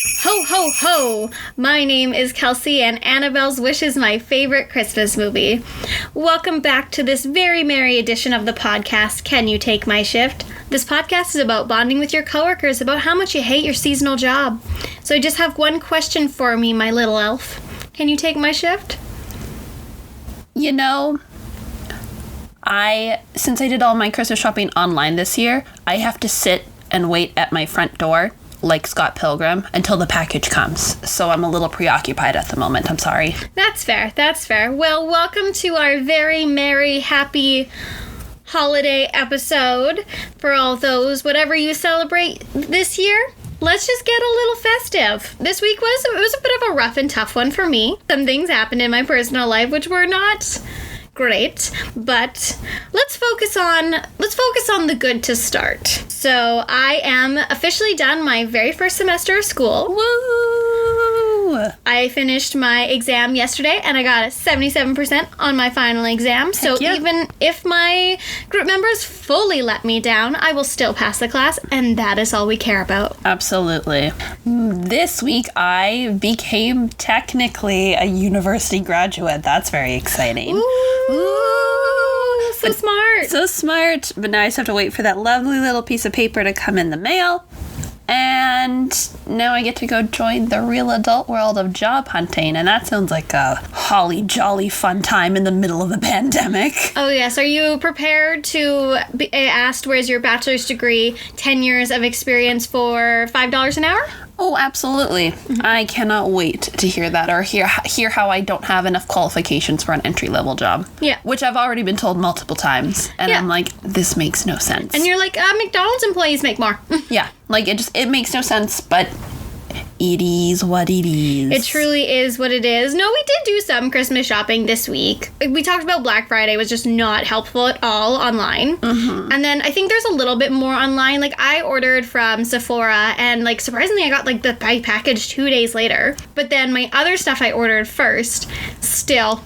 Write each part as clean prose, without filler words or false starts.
Ho, ho, ho! My name is Kelsey, and Annabelle's Wish is my favorite Christmas movie. Welcome back to this very merry edition of the podcast, Can You Take My Shift? This podcast is about bonding with your coworkers about how much you hate your seasonal job. So I just have one question for me, my little elf. Can you take my shift? You know, since I did all my Christmas shopping online this year, I have to sit and wait at my front door like Scott Pilgrim until the package comes. So I'm a little preoccupied at the moment. I'm sorry. That's fair. Well, welcome to our very merry, happy holiday episode. For all those, whatever you celebrate this year, let's just get a little festive. This week was a bit of a rough and tough one for me. Some things happened in my personal life which were not great, but let's focus on the good to start. So I am officially done my very first semester of school. Woo! I finished my exam yesterday and I got a 77% on my final exam. So yeah. Even if my group members fully let me down, I will still pass the class, and that is all we care about. Absolutely. This week I became technically a university graduate. That's very exciting. Ooh, so smart. So smart. But now I just have to wait for that lovely little piece of paper to come in the mail. And now I get to go join the real adult world of job hunting. And that sounds like a holly jolly fun time in the middle of a pandemic. Oh, yes. Are you prepared to be asked, where's your bachelor's degree, 10 years of experience for $5 an hour? Oh, absolutely. Mm-hmm. I cannot wait to hear that, or hear how I don't have enough qualifications for an entry-level job. Yeah. Which I've already been told multiple times. And yeah. I'm like, this makes no sense. And you're like, McDonald's employees make more. Yeah. Like, it makes no sense, but it is what it is. It truly is what it is. No, we did do some Christmas shopping this week. We talked about Black Friday was just not helpful at all online. Mm-hmm. And then I think there's a little bit more online. Like, I ordered from Sephora, and, like, surprisingly, I got, like, the package 2 days later. But then my other stuff I ordered first, still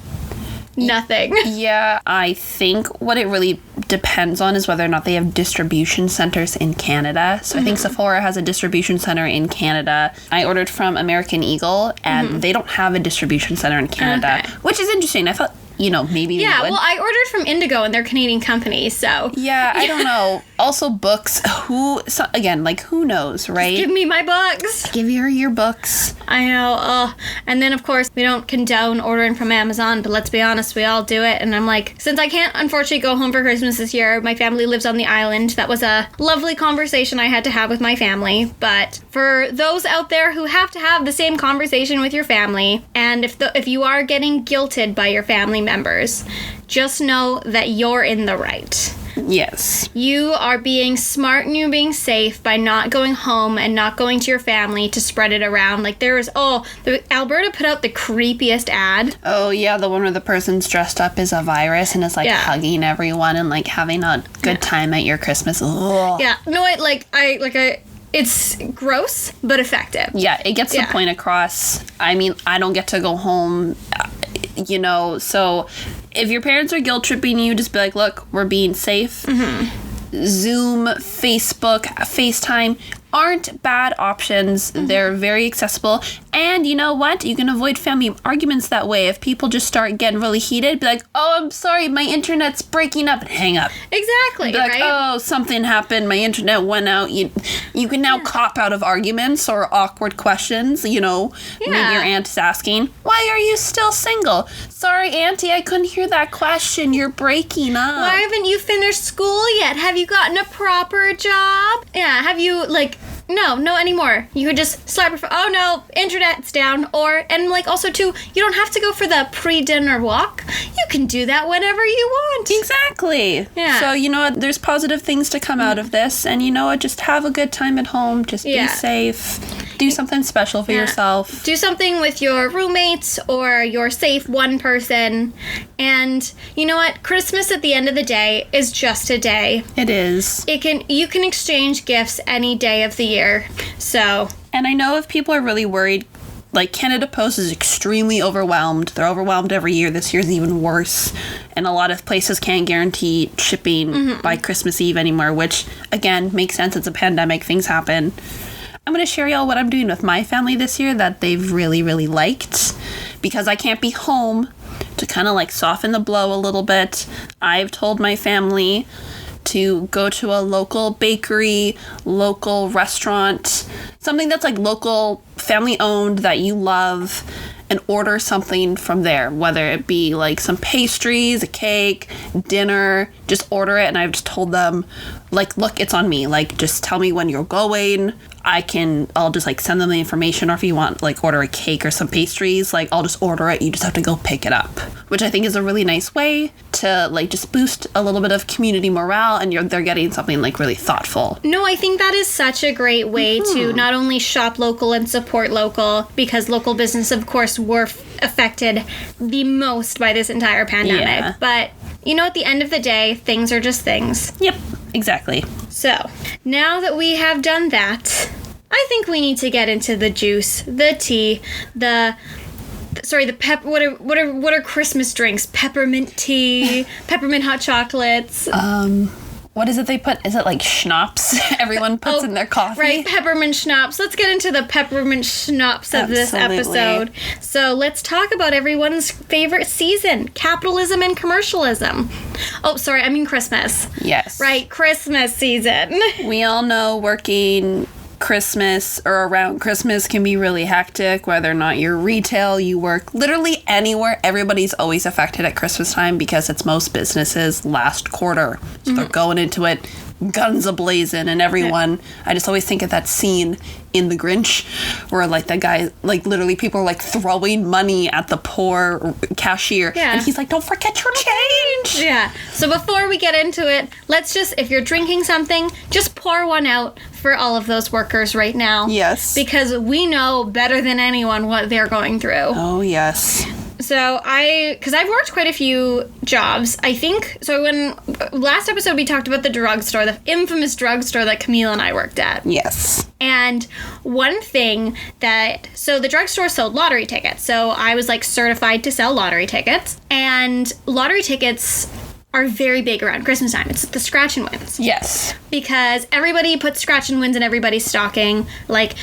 nothing. Yeah, I think what it really depends on is whether or not they have distribution centers in Canada. So I think Sephora has a distribution center in Canada. I ordered from American Eagle, and they don't have a distribution center in Canada, which is interesting. I thought, maybe they would. Yeah, well, I ordered from Indigo, and they're a Canadian company, so. Yeah, I don't know. Also, books. Who knows, right? Just give me my books. Give her your books. I know. And then, of course, we don't condone ordering from Amazon, but let's be honest, we all do it. And I'm like, since I can't, unfortunately, go home for Christmas this year, my family lives on the island. That was a lovely conversation I had to have with my family. But for those out there who have to have the same conversation with your family, and if you are getting guilted by your family members, just know that you're in the right. Yes. You are being smart and you're being safe by not going home and not going to your family to spread it around. Like, Alberta put out the creepiest ad. Oh, yeah, the one where the person's dressed up as a virus and is, like, hugging everyone and, like, having a good time at your Christmas. Ugh. Yeah. No, it's gross, but effective. Yeah, it gets the point across. I mean, I don't get to go home, so if your parents are guilt tripping you, just be like, look, we're being safe. Mm-hmm. Zoom, Facebook, FaceTime aren't bad options. Mm-hmm. They're very accessible. And you know what? You can avoid family arguments that way. If people just start getting really heated, be like, oh, I'm sorry, my internet's breaking up, and hang up. Exactly, be like, right? Oh, something happened, my internet went out. You can now cop out of arguments or awkward questions, Maybe your aunt is asking, why are you still single? Sorry, Auntie, I couldn't hear that question. You're breaking up. Why haven't you finished school yet? Have you gotten a proper job? Yeah, have you, no anymore. You could just slap your phone. Oh no, internet's down. Also too, you don't have to go for the pre-dinner walk. You can do that whenever you want. Exactly. Yeah. So you know what? There's positive things to come out of this, and you know what? Just have a good time at home. Just be safe. Do something special for yourself. Do something with your roommates or your safe one person. And you know what? Christmas at the end of the day is just a day. It is. You can exchange gifts any day of the year. So. And I know if people are really worried, like, Canada Post is extremely overwhelmed. They're overwhelmed every year. This year's even worse. And a lot of places can't guarantee shipping by Christmas Eve anymore, which, again, makes sense. It's a pandemic. Things happen. I'm going to share y'all what I'm doing with my family this year that they've really, really liked. Because I can't be home to kind of like soften the blow a little bit. I've told my family to go to a local bakery, local restaurant, something that's like local, family owned that you love, and order something from there, whether it be like some pastries, a cake, dinner, just order it. And I've just told them, like, look, it's on me. Like, just tell me when you're going. I'll just like send them the information, or if you want like order a cake or some pastries, like I'll just order it. You just have to go pick it up, which I think is a really nice way to like just boost a little bit of community morale, and they're getting something like really thoughtful. No, I think that is such a great way to not only shop local and support local, because local business, of course, were affected the most by this entire pandemic. But you know, at the end of the day, things are just things. Yep, exactly. So, now that we have done that, I think we need to get into the juice, the tea, what are Christmas drinks? Peppermint tea, peppermint hot chocolates. What is it they put? Is it like schnapps everyone puts in their coffee? Right, peppermint schnapps. Let's get into the peppermint schnapps of this episode. So let's talk about everyone's favorite season, capitalism and commercialism. Oh, sorry, I mean Christmas. Yes. Right, Christmas season. We all know working Christmas or around Christmas can be really hectic, whether or not you're retail, you work literally anywhere. Everybody's always affected at Christmas time because it's most businesses' last quarter. So they're going into it guns a-blazing, and everyone, I just always think of that scene in The Grinch where like the guy, like literally people are like throwing money at the poor cashier, and he's like, don't forget your change. Yeah. So before we get into it, let's just, if you're drinking something, just pour one out for all of those workers right now. Yes. Because we know better than anyone what they're going through. Oh, yes. So because I've worked quite a few jobs, I think. So when last episode we talked about the drugstore, the infamous drugstore that Camille and I worked at. Yes. And one thing so the drugstore sold lottery tickets. So I was like certified to sell lottery tickets, and lottery tickets are very big around Christmas time. It's the scratch and wins. Yes. Because everybody puts scratch and wins in everybody's stocking. Like,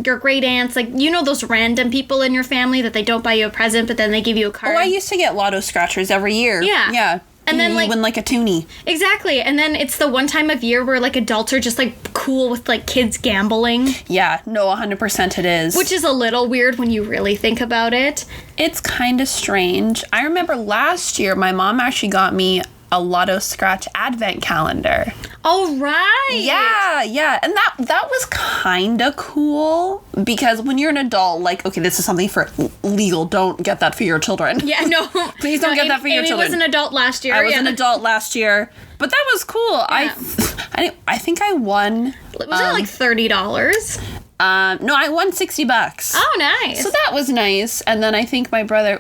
your great aunts, like, you know those random people in your family that they don't buy you a present, but then they give you a card? Oh, I used to get lotto scratchers every year. Yeah. Yeah. And then, like, you win, like, a toonie. Exactly. And then it's the one time of year where, like, adults are just, like, cool with, like, kids gambling. Yeah. No, 100% it is. Which is a little weird when you really think about it. It's kind of strange. I remember last year, my mom actually got me a Lotto Scratch advent calendar. Oh, right. Yeah. And that was kind of cool because when you're an adult, like, okay, this is something for legal. Don't get that for your children. Yeah, no. Please don't get that for your children. Amy was an adult last year. I was an adult last year. But that was cool. Yeah. I think I won. Was it like $30? No, I won $60. Oh, nice. So that was nice. And then I think my brother,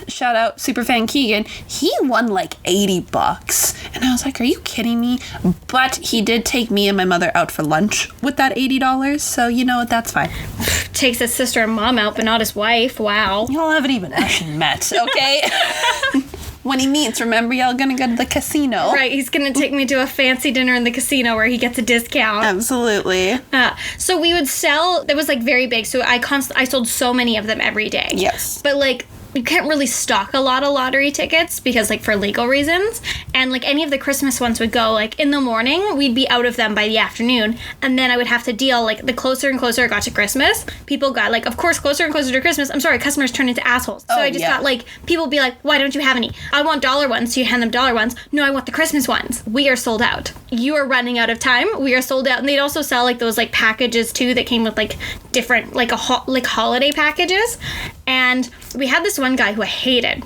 shout out Superfan Keegan, he won like $80. And I was like, are you kidding me? But he did take me and my mother out for lunch with that $80. So, you know what? That's fine. Takes his sister and mom out, but not his wife. Wow. Y'all haven't even actually met, okay? When he meets, remember, y'all gonna go to the casino. Right, he's gonna take me to a fancy dinner in the casino where he gets a discount. Absolutely. So we would sell, that was like very big, so I sold so many of them every day. Yes. But like, you can't really stock a lot of lottery tickets because, like, for legal reasons. And, like, any of the Christmas ones would go, like, in the morning, we'd be out of them by the afternoon. And then I would have to deal, like, the closer and closer it got to Christmas, people got, like, of course, closer and closer to Christmas. I'm sorry, customers turn into assholes. So I just got, like, people would be like, why don't you have any? I want dollar ones. So you hand them dollar ones. No, I want the Christmas ones. We are sold out. You are running out of time. We are sold out. And they'd also sell, like, those, like, packages, too, that came with, like, different, like, holiday packages. And we had this one guy who I hated.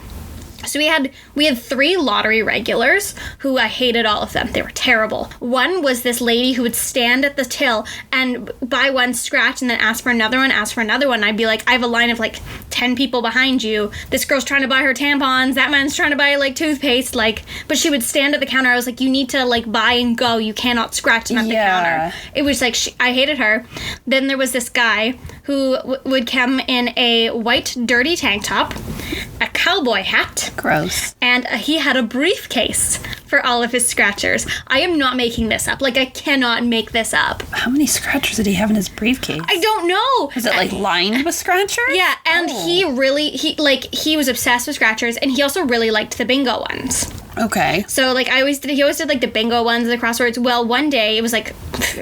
So we had 3 lottery regulars who I hated all of them. They were terrible. One was this lady who would stand at the till and buy one scratch and then ask for another one, And I'd be like, I have a line of like 10 people behind you. This girl's trying to buy her tampons. That man's trying to buy like toothpaste. Like, but she would stand at the counter. I was like, you need to like buy and go. You cannot scratch them at the counter. It was like, I hated her. Then there was this guy who would come in a white dirty tank top, a cowboy hat. Gross. And he had a briefcase for all of his scratchers. I am not making this up. Like, I cannot make this up. How many scratchers did he have in his briefcase? I don't know. Was it, like, lined with scratchers? Yeah, and he was obsessed with scratchers, and he also really liked the bingo ones. Okay. So, like, he always did, like, the bingo ones, the crosswords. Well, one day, it was, like,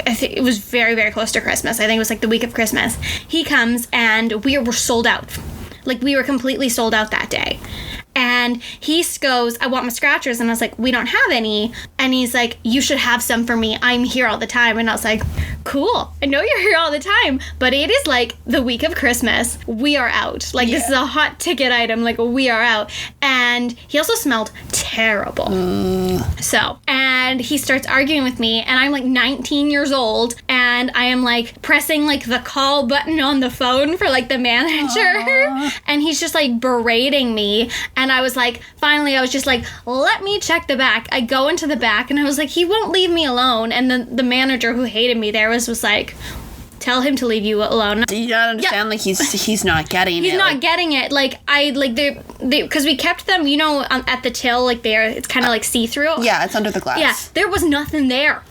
I think it was very, very close to Christmas. I think it was, like, the week of Christmas. He comes, and we were sold out. Like, we were completely sold out that day. And he goes, I want my scratchers. And I was like, we don't have any. And he's like, you should have some for me. I'm here all the time. And I was like, cool. I know you're here all the time. But it is like the week of Christmas. We are out. Like, this is a hot ticket item. Like, we are out. And he also smelled terrible. So, and he starts arguing with me. And I'm like 19 years old. And I am like pressing like the call button on the phone for like the manager. And he's just like berating me. And I was like, finally, I was just like, let me check the back. I go into the back and I was like, he won't leave me alone. And then the manager who hated me there was like, tell him to leave you alone. Do you not understand? Like, he's not getting it. He's not getting it. Like, because we kept them, you know, at the till, like there, it's kind of like see-through. Yeah, it's under the glass. Yeah, there was nothing there.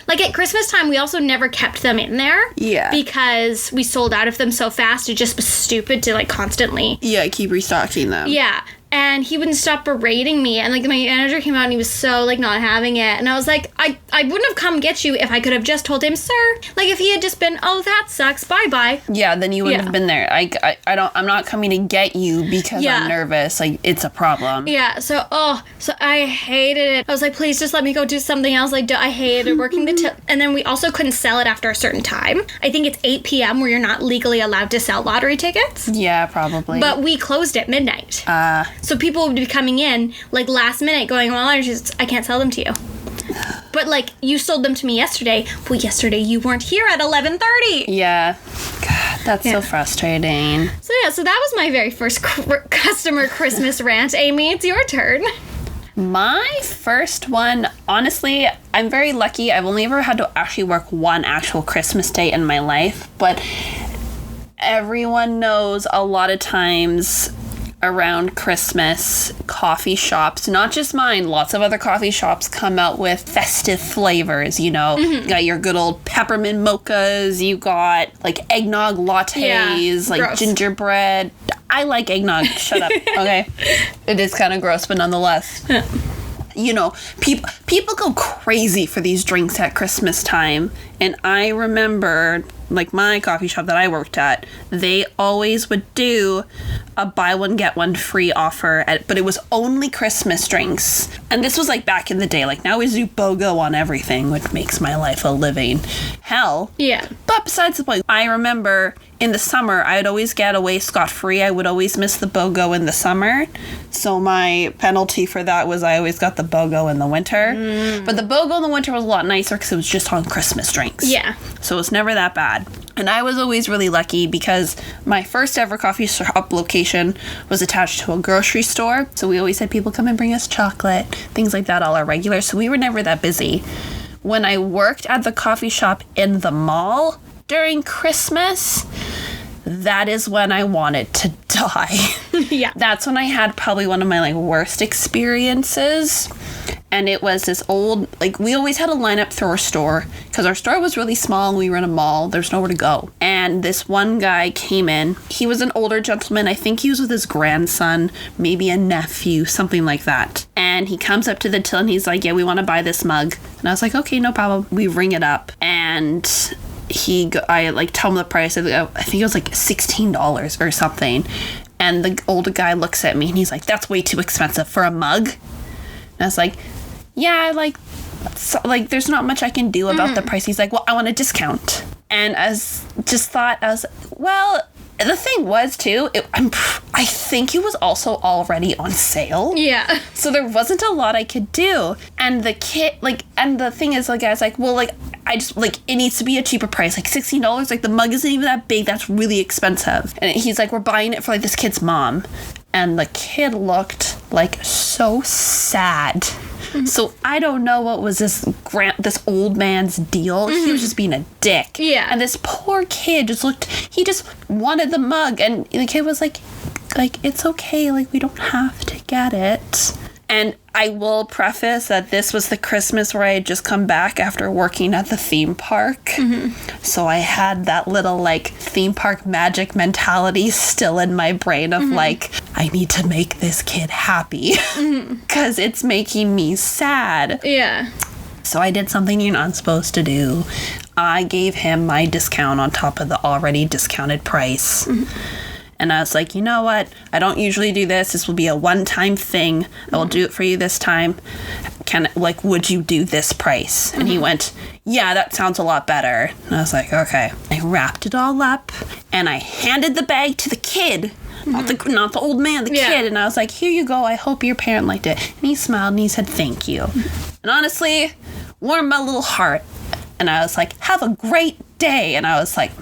Like, at Christmas time, we also never kept them in there. Yeah. Because we sold out of them so fast, it just was stupid to, like, constantly... Yeah, keep restocking them. Yeah. And he wouldn't stop berating me. And, like, my manager came out and he was so, like, not having it. And I was like, I wouldn't have come get you if I could have just told him, sir. Like, if he had just been, oh, that sucks, bye-bye. Yeah, then you wouldn't have been there. I'm not coming to get you because I'm nervous. Like, it's a problem. Yeah, so I hated it. I was like, please just let me go do something else. Like, I hated working the till. And then we also couldn't sell it after a certain time. I think it's 8 p.m. where you're not legally allowed to sell lottery tickets. Yeah, probably. But we closed at midnight. So people would be coming in, like, last minute going, well, I can't sell them to you. But, like, you sold them to me yesterday. Well, yesterday you weren't here at 11:30. Yeah. God, that's so frustrating. So, yeah, so that was my very first customer Christmas rant. Amy, it's your turn. My first one, honestly, I'm very lucky. I've only ever had to actually work one actual Christmas day in my life. But everyone knows a lot of times... around Christmas, coffee shops, not just mine, lots of other coffee shops come out with festive flavors, you know. You got your good old peppermint mochas, you got like eggnog lattes, like gross. Gingerbread. I like eggnog, shut up, okay? It is kind of gross, but nonetheless. You know, people go crazy for these drinks at Christmas time. And I remember, like, my coffee shop that I worked at, they always would do a buy one, get one free offer, but it was only Christmas drinks. And this was, like, back in the day. Like, now we do BOGO on everything, which makes my life a living hell. Yeah. But besides the point, I remember in the summer, I'd always get away scot-free. I would always miss the BOGO in the summer. So my penalty for that was I always got the BOGO in the winter. But the BOGO in the winter was a lot nicer because it was just on Christmas drinks. Yeah. So it was never that bad. And I was always really lucky because my first ever coffee shop location was attached to a grocery store. So we always had people come and bring us chocolate, things like that, all our regular. So we were never that busy. When I worked at the coffee shop in the mall during Christmas, that is when I wanted to die. Yeah. That's when I had probably one of my, like, worst experiences. And it was this old, like, we always had a lineup through our store because our store was really small and we were in a mall. There's nowhere to go. And this one guy came in. He was an older gentleman. I think he was with his grandson, maybe a nephew, something like that. And he comes up to the till and he's like, yeah, we want to buy this mug. And I was like, okay, no problem. We ring it up. And I like tell him the price. I think it was like $16 or something. And the older guy looks at me and he's like, that's way too expensive for a mug. And I was like, yeah, like there's not much I can do about the price. He's like, well, I want a discount. And I was well, the thing was too, I think it was also already on sale. Yeah. So there wasn't a lot I could do. And the thing is, like, I was like, well, like, I just, like, it needs to be a cheaper price, like $16. Like, the mug isn't even that big. That's really expensive. And he's like, we're buying it for, like, this kid's mom. And the kid looked, like, so sad. So I don't know what was this old man's deal. He was just being a dick. Yeah. And this poor kid he just wanted the mug. And the kid was like, it's okay. Like, we don't have to get it. And I will preface that this was the Christmas where I had just come back after working at the theme park. So I had that little, like, theme park magic mentality still in my brain of, like, I need to make this kid happy because it's making me sad. Yeah. So I did something you're not supposed to do. I gave him my discount on top of the already discounted price. And I was like, you know what? I don't usually do this. This will be a one-time thing. I will do it for you this time. Would you do this price? And he went, yeah, that sounds a lot better. And I was like, okay. I wrapped it all up and I handed the bag to the kid. Not the old man, the kid. And I was like, here you go. I hope your parent liked it. And he smiled and he said, thank you. And honestly, warmed my little heart. And I was like, have a great day. And I was like,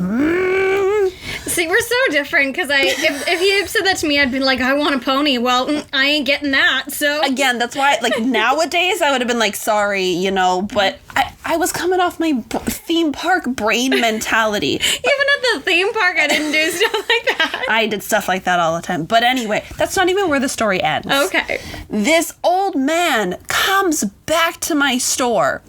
See, we're so different because if he had said that to me, I'd be like, I want a pony. Well, I ain't getting that. So again, that's why, like, nowadays I would have been like, sorry, you know, but I was coming off my theme park brain mentality. Even at the theme park, I didn't do stuff like that. I did stuff like that all the time. But anyway, that's not even where the story ends. Okay. This old man comes back to my store.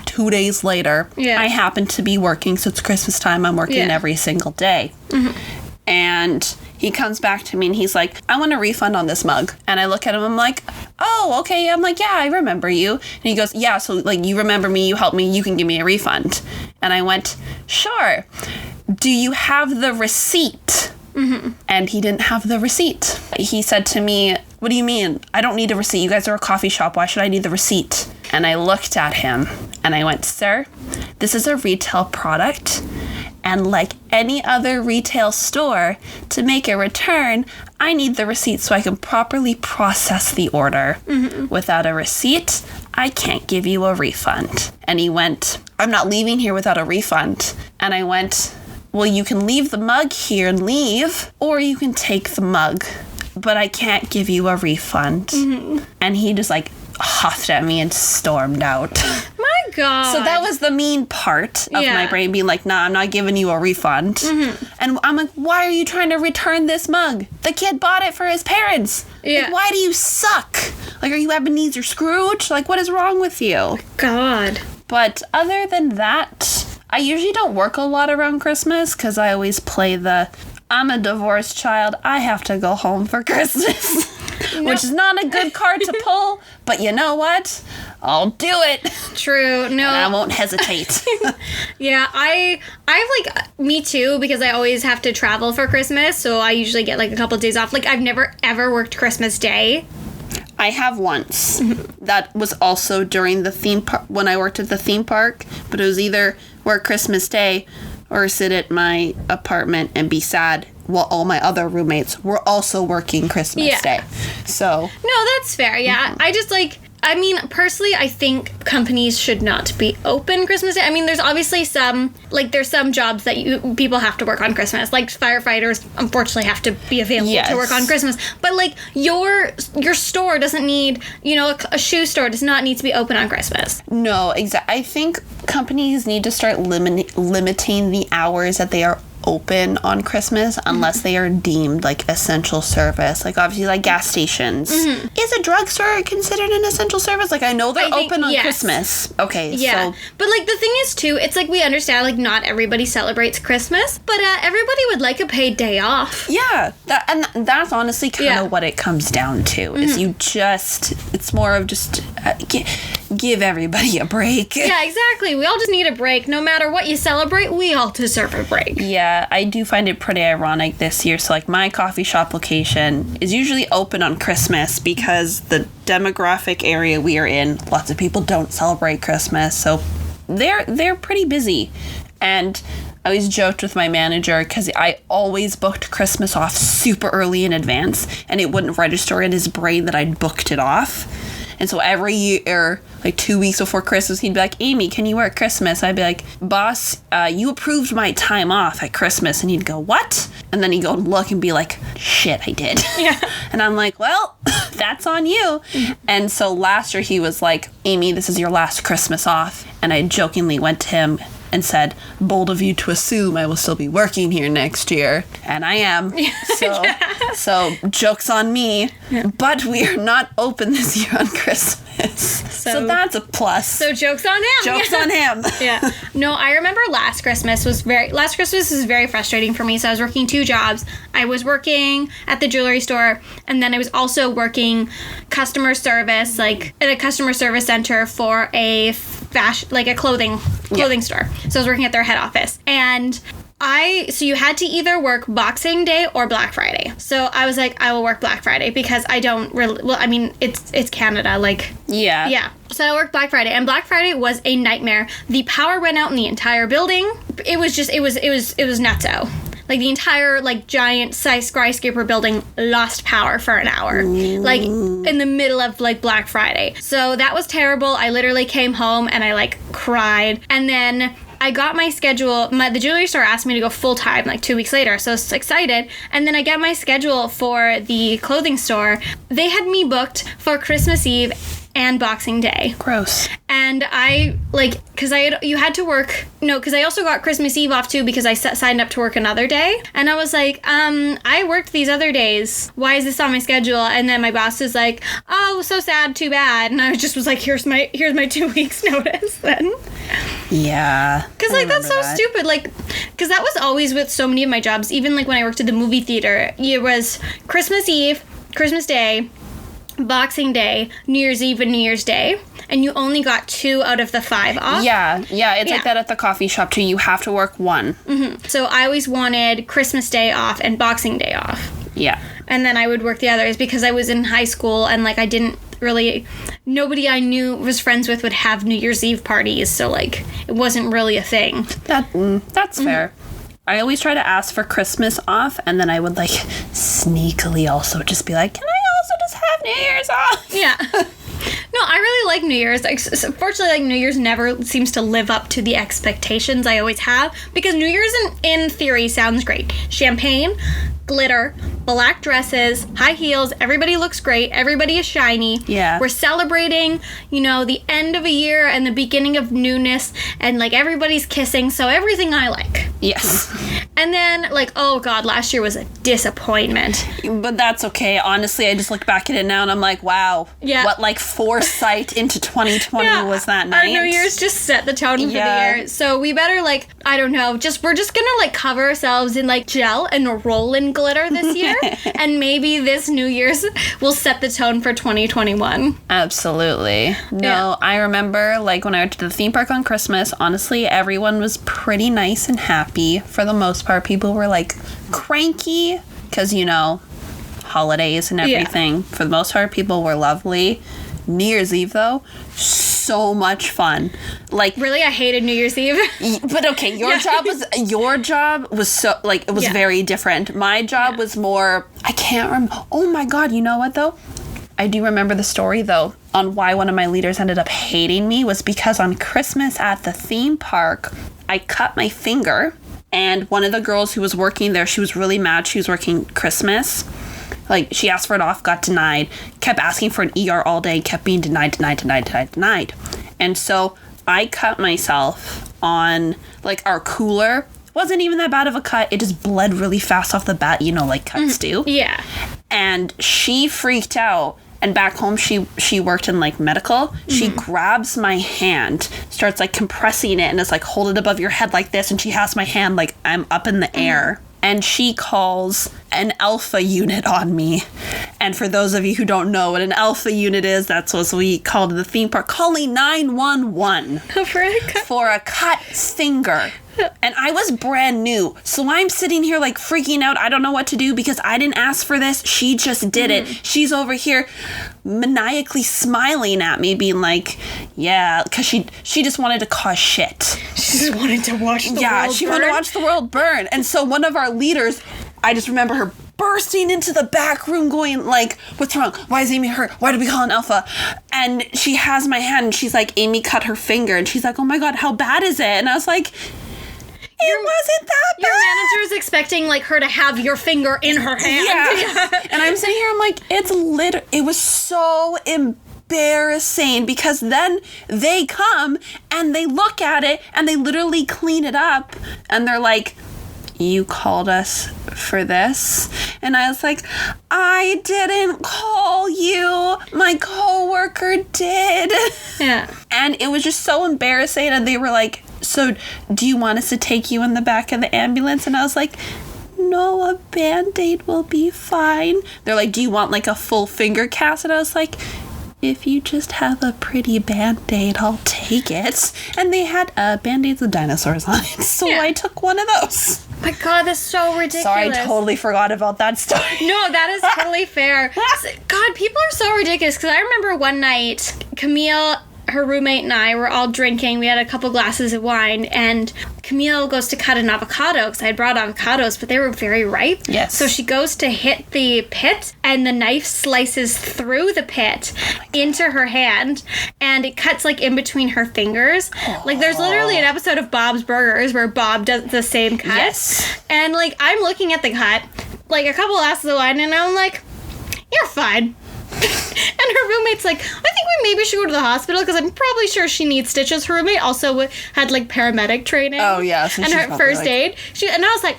2 days later, I happen to be working, so it's Christmas time. I'm working every single day. And he comes back to me and he's like, I want a refund on this mug. And I look at him, I'm like, oh, okay. I'm like, yeah, I remember you. And he goes, yeah, so, like, you remember me, you helped me, you can give me a refund. And I went, sure. Do you have the receipt? And he didn't have the receipt. He said to me, what do you mean? I don't need a receipt. You guys are a coffee shop. Why should I need the receipt? And I looked at him and I went, sir, this is a retail product. And like any other retail store, to make a return, I need the receipt so I can properly process the order. Without a receipt, I can't give you a refund. And he went, I'm not leaving here without a refund. And I went, well, you can leave the mug here and leave, or you can take the mug, but I can't give you a refund. And he just, like, huffed at me and stormed out. My God. So that was the mean part of my brain being like, nah, I'm not giving you a refund. And I'm like, why are you trying to return this mug? The kid bought it for his parents. Like, why do you suck? Like, are you Ebenezer Scrooge? Like, what is wrong with you? God. But other than that, I usually don't work a lot around Christmas because I always play I'm a divorced child. I have to go home for Christmas. Which is not a good card to pull, but you know what? I'll do it. True. No. And I won't hesitate. Yeah, I've like, me too, because I always have to travel for Christmas, so I usually get like a couple of days off. Like, I've never ever worked Christmas Day. I have once. That was also during the theme park, when I worked at the theme park, but it was either work Christmas Day or sit at my apartment and be sad while all my other roommates were also working Christmas Day. So. No, that's fair. Yeah. I just I mean, personally, I think companies should not be open Christmas Day. I mean, there's obviously there's some jobs that people have to work on Christmas. Like, firefighters, unfortunately, have to be available to work on Christmas. But, like, your store doesn't need, a shoe store does not need to be open on Christmas. No, exactly. I think companies need to start limiting the hours that they are open on Christmas unless they are deemed like essential service. Like, obviously, like gas stations. Is a drugstore considered an essential service? Like, I know they're open on Christmas. Okay, yeah. But, like, the thing is, too, it's like we understand, like, not everybody celebrates Christmas, but everybody would like a paid day off. Yeah, that's honestly kind of what it comes down to, is it's more of just give everybody a break. Yeah, exactly. We all just need a break. No matter what you celebrate, we all deserve a break. Yeah, I do find it pretty ironic this year. So, like, my coffee shop location is usually open on Christmas because the demographic area we are in, lots of people don't celebrate Christmas. So they're pretty busy. And I always joked with my manager because I always booked Christmas off super early in advance, and it wouldn't register in his brain that I'd booked it off. And so every year, like 2 weeks before Christmas, he'd be like, Amy, can you work Christmas? I'd be like, boss, you approved my time off at Christmas. And he'd go, what? And then he'd go and look and be like, shit, I did. Yeah. And I'm like, well, that's on you. And so last year he was like, Amy, this is your last Christmas off. And I jokingly went to him, and said, bold of you to assume I will still be working here next year. And I am. So joke's on me. Yeah. But we are not open this year on Christmas. So that's a plus. So joke's on him. Joke's on him. Yeah. No, I remember last Christmas was very frustrating for me. So I was working 2 jobs. I was working at the jewelry store, and then I was also working customer service, like at a customer service center for a clothing store. So I was working at their head office. And so you had to either work Boxing Day or Black Friday. So I was like, I will work Black Friday because I don't really, well, I mean, it's Canada, like. Yeah. Yeah. So I worked Black Friday, and Black Friday was a nightmare. The power went out in the entire building. It was nutso. Like, the entire, like, giant skyscraper building lost power for an hour. Like, in the middle of, like, Black Friday. So that was terrible. I literally came home and I, like, cried. And then I got my schedule. The jewelry store asked me to go full-time, like, 2 weeks later. So I was excited. And then I got my schedule for the clothing store. They had me booked for Christmas Eve and Boxing Day. Gross. And I, like, because you had to work, because I also got Christmas Eve off too because I signed up to work another day. And I was like, I worked these other days. Why is this on my schedule? And then my boss is like, oh, so sad, too bad. And I just was like, here's my 2 weeks notice then. Yeah. Because, like, that's so stupid. Like, because that was always with so many of my jobs. Even, like, when I worked at the movie theater, it was Christmas Eve, Christmas Day, Boxing Day, New Year's Eve, and New Year's Day, and you only got 2 out of the 5 off. Yeah, it's like that at the coffee shop too. You have to work 1. Mm-hmm. So I always wanted Christmas Day off and Boxing Day off. Yeah. And then I would work the others because I was in high school and, like, I didn't really, nobody I knew was friends with would have New Year's Eve parties, so, like, it wasn't really a thing. That's fair. I always try to ask for Christmas off, and then I would, like, sneakily also just be like, can I also just have New Year's off? Yeah. No, I really like New Year's. Fortunately, like, New Year's never seems to live up to the expectations I always have, because New Year's in theory sounds great. Champagne, glitter, black dresses, high heels, everybody looks great, everybody is shiny. Yeah. We're celebrating, the end of a year and the beginning of newness, and, like, everybody's kissing, so everything I like. Yes. And then, like, oh god, last year was a disappointment. But that's okay. Honestly, I just look back at it now and I'm like, wow. Yeah. What, like, foresight into 2020 was that night? Our New Year's just set the tone for the year. So we better, like, I don't know, we're just gonna, like, cover ourselves in, like, gel and roll in glitter this year. And maybe this New Year's will set the tone for 2021. Absolutely. No, I remember, like, when I went to the theme park on Christmas, honestly, everyone was pretty nice and happy. For the most part, people were, like, cranky because, holidays and everything. Yeah. For the most part, people were lovely. New Year's Eve, though, so much fun. Like, really, I hated New Year's Eve. But okay, your job was so, like, it was very different. My job was more, I can't remember. Oh my god, you know what though? I do remember the story though on why one of my leaders ended up hating me was because on Christmas at the theme park, I cut my finger, and one of the girls who was working there, she was really mad. She was working Christmas. Like, she asked for it off, got denied, kept asking for an ER all day, kept being denied. And so I cut myself on, like, our cooler. Wasn't even that bad of a cut. It just bled really fast off the bat, like cuts do. Yeah. And she freaked out. And back home, she worked in, like, medical. Mm-hmm. She grabs my hand, starts, like, compressing it, and is like, hold it above your head like this. And she has my hand, like, I'm up in the air. And she calls an alpha unit on me. And for those of you who don't know what an alpha unit is, that's what we called the theme park, calling 911 for a cut finger. And I was brand new. So I'm sitting here, like, freaking out. I don't know what to do because I didn't ask for this. She just did it. She's over here maniacally smiling at me, being like, yeah, because she just wanted to cause shit. She just wanted to watch the world burn. Yeah, she wanted to watch the world burn. And so one of our leaders, I just remember her bursting into the back room going, like, what's wrong? Why is Amy hurt? Why did we call an alpha? And she has my hand and she's like, Amy cut her finger. And she's like, oh my god, how bad is it? And I was like, it wasn't that bad. Your manager is expecting, like, her to have your finger in her hand. Yeah. And I'm sitting here, I'm like, it was so embarrassing. embarrassing because then they come and they look at it and they literally clean it up and they're like, you called us for this? And I was like, I didn't call you. My coworker did. Yeah. And it was just so embarrassing. And they were like, so do you want us to take you in the back of the ambulance? And I was like, no, a Band-Aid will be fine. They're like, do you want like a full finger cast? And I was like, if you just have a pretty Band-Aid, I'll take it. And they had Band-Aids with dinosaurs on it, so yeah. I took one of those. My God, that's so ridiculous. Sorry, I totally forgot about that story. No, that is totally fair. God, people are so ridiculous, because I remember one night, Camille, her roommate, and I were all drinking. We had a couple glasses of wine, and Camille goes to cut an avocado, because I had brought avocados, but they were very ripe. Yes. So she goes to hit the pit, and the knife slices through the pit into her hand, and it cuts, like, in between her fingers. Oh. Like, there's literally an episode of Bob's Burgers where Bob does the same cut. Yes. And, like, I'm looking at the cut, like, a couple glasses of wine, and I'm like, you're fine. And her roommate's like, I think we maybe should go to the hospital because I'm probably sure she needs stitches. Her roommate also had like paramedic training. Oh yeah, so and her first aid. And I was like,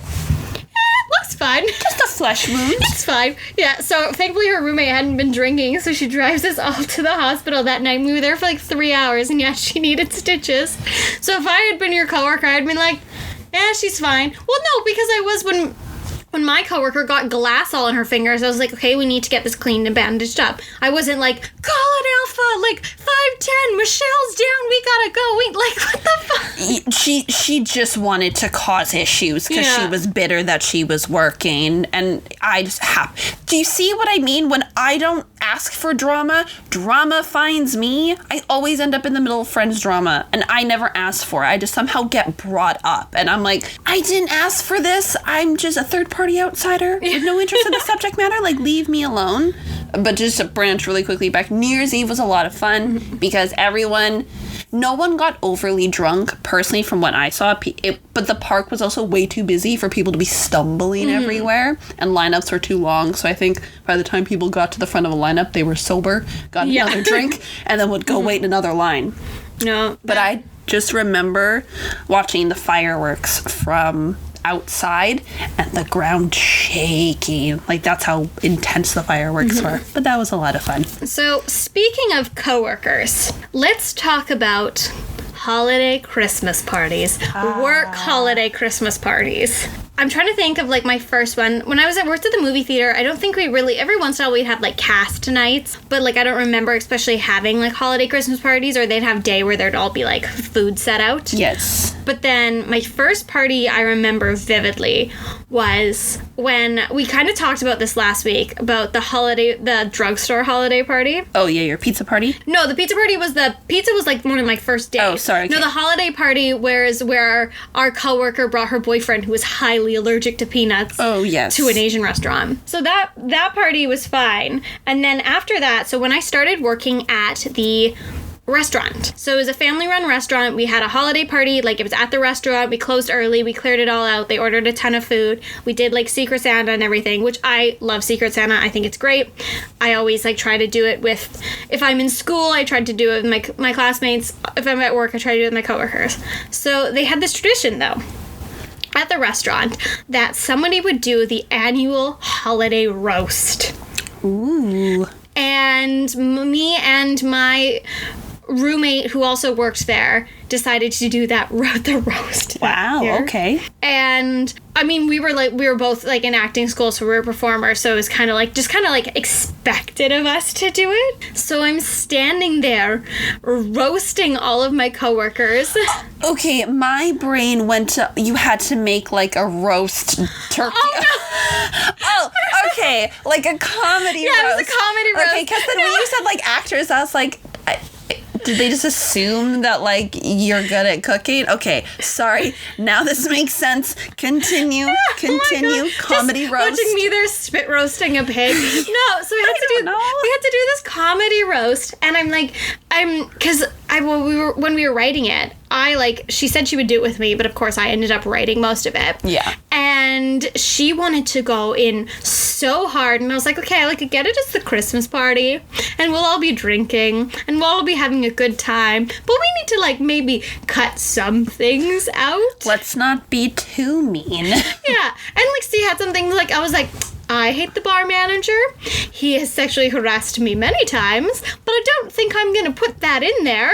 looks fine. Just a flesh wound. It's fine. Yeah. So thankfully her roommate hadn't been drinking, so she drives us all to the hospital that night. We were there for like 3 hours, and yeah, she needed stitches. So if I had been your coworker, I'd been like, yeah, she's fine. Well, no, because I was when my coworker got glass all in her fingers, I was like, okay, we need to get this cleaned and bandaged up. I wasn't like, call it Alpha, like 510, Michelle's down, we gotta go. Like, what the fuck? She just wanted to cause issues because she was bitter that she was working, and I just do you see what I mean? When I don't ask for drama finds me. I always end up in the middle of friends' drama, and I never ask for it. I just somehow get brought up, and I'm like, I didn't ask for this. I'm just a third-party outsider with no interest in the subject matter. Like, leave me alone. But just to branch really quickly back, New Year's Eve was a lot of fun because no one got overly drunk, personally, from what I saw. But the park was also way too busy for people to be stumbling everywhere, and lineups were too long. So I think by the time people got to the front of a lineup, they were sober, got another drink, and then would go wait in another line. No. But I just remember watching the fireworks from outside and the ground shaking. Like, that's how intense the fireworks were. But that was a lot of fun. So, speaking of coworkers, let's talk about holiday Christmas parties. Work holiday Christmas parties. I'm trying to think of, like, my first one. When I worked at the movie theater, I don't think we really, every once in a while we'd have, like, cast nights, but, like, I don't remember especially having, like, holiday Christmas parties, or they'd have a day where there'd all be, like, food set out. Yes. But then my first party I remember vividly was when we kind of talked about this last week, about the drugstore holiday party. Oh, yeah, your pizza party? No, the pizza party pizza was, like, one of my first days. Oh, sorry. Okay. No, the holiday party where our coworker brought her boyfriend, who was highly allergic to peanuts. Oh, yes. To an Asian restaurant. So that party was fine. And then after that, so when I started working at the restaurant. So it was a family-run restaurant. We had a holiday party, like, it was at the restaurant. We closed early. We cleared it all out. They ordered a ton of food. We did, like, Secret Santa and everything, which I love Secret Santa. I think it's great. I always, like, try to do it with, if I'm in school, I tried to do it with my classmates. If I'm at work, I try to do it with my coworkers. So they had this tradition, though, at the restaurant, that somebody would do the annual holiday roast. Ooh. And me and my roommate, who also worked there, decided to do the roast. Wow, okay. And I mean, we were both, like, in acting school, so we were performers, so it was kind of like expected of us to do it. So I'm standing there roasting all of my coworkers. Okay, my brain went to, you had to make, like, a roast turkey. Oh, no. Oh, okay, like a comedy roast. Yeah, it was a comedy roast. Okay, because then when you said, like, actors, I was like, did they just assume that, like, you're good at cooking? Okay, sorry. Now this makes sense. Continue. Comedy just roast. Watching me there spit roasting a pig. No, so we had to do this comedy roast, and because when we were writing it, she said she would do it with me, but of course I ended up writing most of it. Yeah. And And she wanted to go in so hard. And I was like, okay, I get it. It's the Christmas party. And we'll all be drinking. And we'll all be having a good time. But we need to, maybe cut some things out. Let's not be too mean. Yeah. And, she had some things, I was like, I hate the bar manager. He has sexually harassed me many times, but I don't think I'm going to put that in there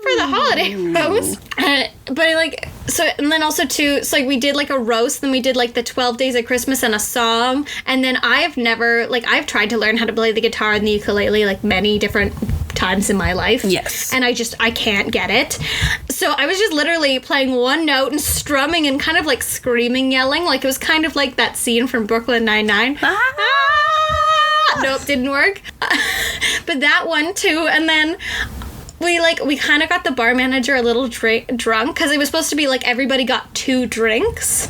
for the holiday roast. And then also too, we did a roast, then we did the 12 Days of Christmas and a song, and then I've never, I've tried to learn how to play the guitar and the ukulele many different times in my life. Yes. And I can't get it. So I was just literally playing one note and strumming and kind of screaming, yelling. It was kind of like that scene from Brooklyn Nine-Nine. Ah! Nope, didn't work. But that one too. And then we kind of got the bar manager a little drunk because it was supposed to be everybody got 2 drinks.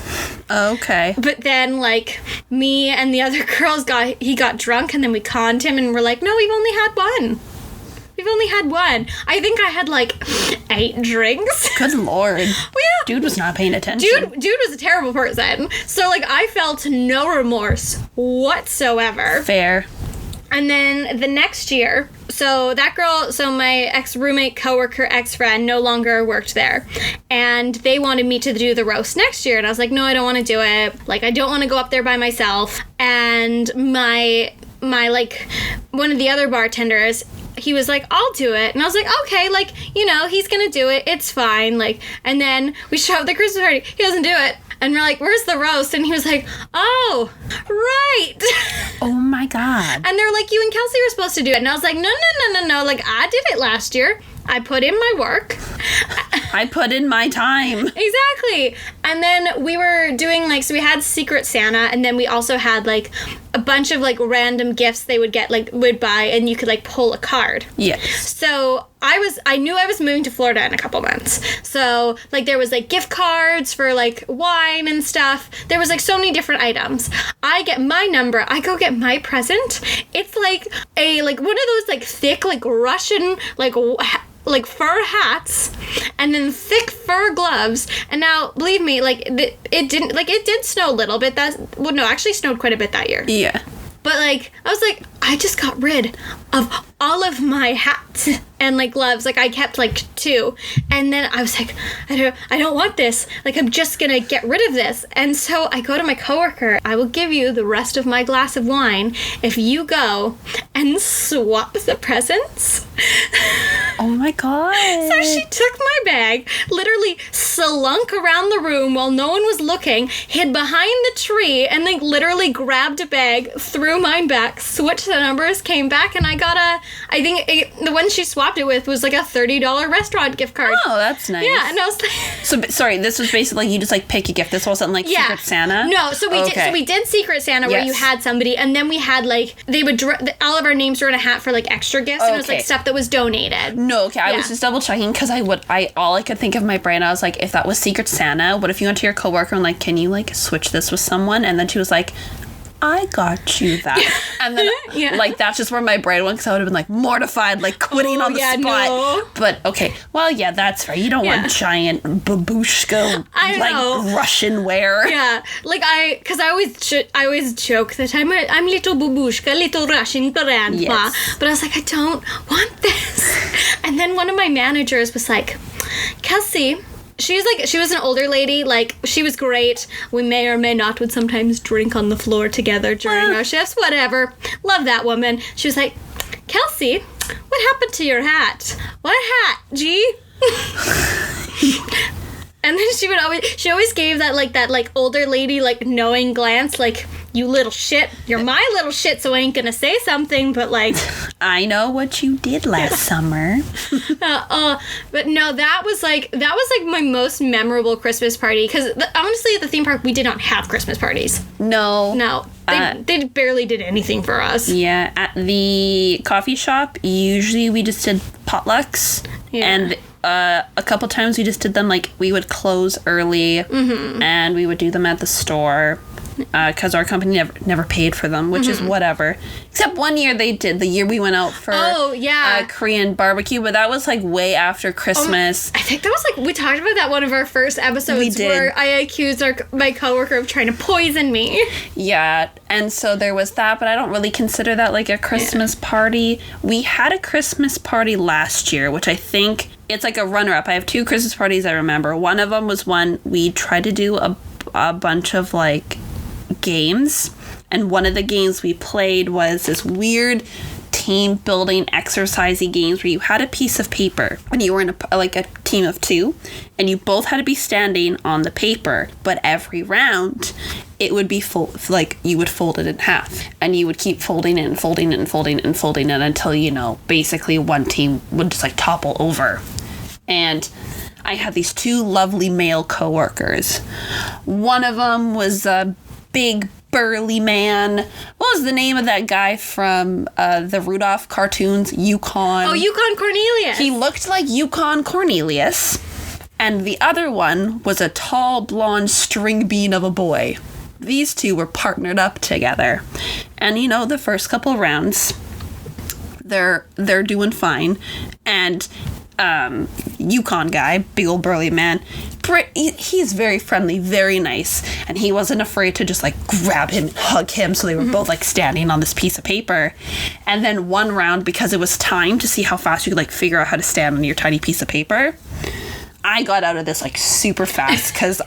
Okay. But then me and the other girls got drunk, and then we conned him and we're like, no, we've only had one. We've only had one. I think I had 8 drinks. Good Lord. Well, yeah. Dude was not paying attention. Dude was a terrible person. So I felt no remorse whatsoever. Fair. And then the next year, so my ex-roommate, coworker, ex-friend no longer worked there. And they wanted me to do the roast next year. And I was like, no, I don't want to do it. I don't want to go up there by myself. And my one of the other bartenders, he was like, I'll do it. And I was like, okay, he's gonna do it. It's fine. And then we show up at the Christmas party. He doesn't do it. And we're like, where's the roast? And he was like, oh, right. Oh my God. And they're like, you and Kelsey were supposed to do it. And I was like, no. I did it last year. I put in my work. I put in my time. Exactly. And then we were doing so we had Secret Santa, and then we also had a bunch of random gifts they would get would buy, and you could pull a card. Yes. So I knew I was moving to Florida in a couple months. So there was gift cards for wine and stuff. There was so many different items. I get my number. I go get my present. It's a one of those thick Russian fur hats, and then thick fur gloves. And now, believe me, it did snow a little bit. Actually snowed quite a bit that year. Yeah. But I was I just got rid of all of my hats and gloves. I kept 2, and then I was I don't want this. I'm just gonna get rid of this. And so I go to my coworker. I will give you the rest of my glass of wine if you go and swap the presents. Oh my God. So she took my bag, literally slunk around the room while no one was looking, hid behind the tree, and literally grabbed a bag, threw mine back, switched the numbers, came back, and I got the one she swapped it with was a $30 restaurant gift card. Oh, that's nice. Yeah, and I was So, sorry, this was basically you just pick a gift. This wasn't Secret Santa? No, so we did Secret Santa where you had somebody, and then we had they would all of our names were in a hat for extra gifts, and it was stuff that was donated. No, okay, I was just double checking because all I could think of in my brain, I was if that was Secret Santa, what if you went to your coworker and can you switch this with someone? And then she was like, I got you that. And then, that's just where my brain went, because I would have been, mortified, quitting on the spot. No. But, okay, well, yeah, that's fair. You don't want giant babushka, Russian wear. Yeah, because I always joke that I'm little babushka, little Russian grandpa. Yes. But I was I don't want this. And then one of my managers was Kelsey, she was an older lady, she was great. We may or may not would sometimes drink on the floor together during our shifts, whatever. Love that woman. She was Kelsey, what happened to your hat? What hat, G? And then she always gave that older lady knowing glance, you little shit, you're my little shit, so I ain't gonna say something, but I know what you did last summer. But no, that was my most memorable Christmas party, because honestly at the theme park we did not have Christmas parties. No. They barely did anything for us. Yeah, at the coffee shop, usually we just did potlucks, and a couple times we just did them we would close early, and we would do them at the store. because our company never paid for them, which is whatever. Except one year they did, the year we went out for Korean barbecue, but that was like way after Christmas. I think that was like, we talked about that one of our first episodes. We did. Where I accused my coworker of trying to poison me. Yeah, and so there was that, but I don't really consider that like a Christmas party. We had a Christmas party last year, which I think it's like a runner-up. I have 2 Christmas parties I remember. One of them was one we tried to do a bunch of like games, and one of the games we played was this weird team building exercisey games where you had a piece of paper and you were in a team of 2 and you both had to be standing on the paper, but every round it would be you would fold it in half and you would keep folding it and folding it and folding it and folding it until basically one team would just like topple over. And I had these 2 lovely male coworkers. One of them was a big burly man. What was the name of that guy from the Rudolph cartoons? Yukon. Oh, Yukon Cornelius. He looked like Yukon Cornelius. And the other one was a tall, blonde string bean of a boy. These 2 were partnered up together. And the first couple rounds, they're doing fine. And Yukon guy, big old burly man, he's very friendly, very nice, and he wasn't afraid to just like grab him and hug him, so they were both like standing on this piece of paper. And then one round, because it was time to see how fast you could like figure out how to stand on your tiny piece of paper, I got out of this like super fast because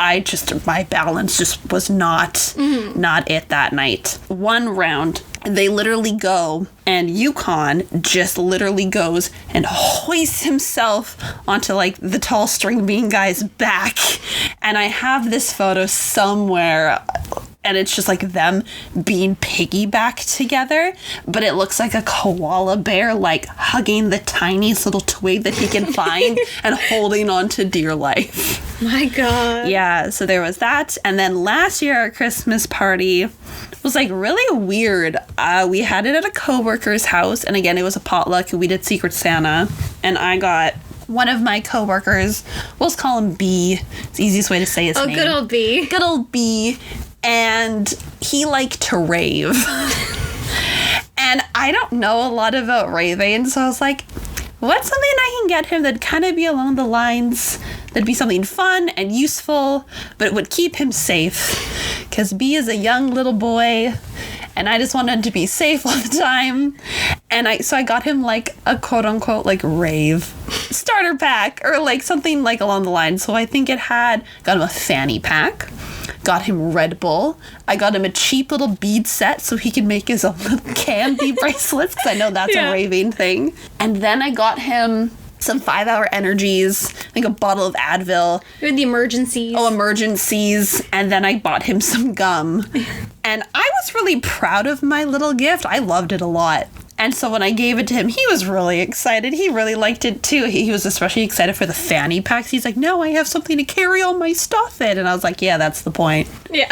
my balance just was not it that night. One round, they literally go, and Yukon just literally goes and hoists himself onto like the tall string bean guy's back. And I have this photo somewhere, and it's just like them being piggybacked together, but it looks like a koala bear like hugging the tiniest little twig that he can find and holding on to dear life. My God. Yeah, so there was that. And then last year our Christmas party was like really weird. We had it at a coworker's house, and again it was a potluck, and we did Secret Santa, and I got one of my coworkers, we'll just call him B. It's the easiest way to say his name. Oh, good old B. Good old B. And he liked to rave. And I don't know a lot about raving, so I was like, what's something I can get him that'd kind of be along the lines, that'd be something fun and useful, but it would keep him safe? Because B is a young little boy, and I just wanted him to be safe all the time. And so I got him like a quote unquote like rave starter pack, or like something like along the lines. So I think got him a fanny pack, got him Red Bull. I got him a cheap little bead set so he could make his own little candy bracelets, because I know that's a raving thing. And then I got him some 5-hour energies, like a bottle of Advil. With the emergencies. Oh, emergencies. And then I bought him some gum. And I was really proud of my little gift. I loved it a lot. And so when I gave it to him, he was really excited. He really liked it too. He was especially excited for the fanny packs. He's like, no, I have something to carry all my stuff in. And I was like, yeah, that's the point. Yeah.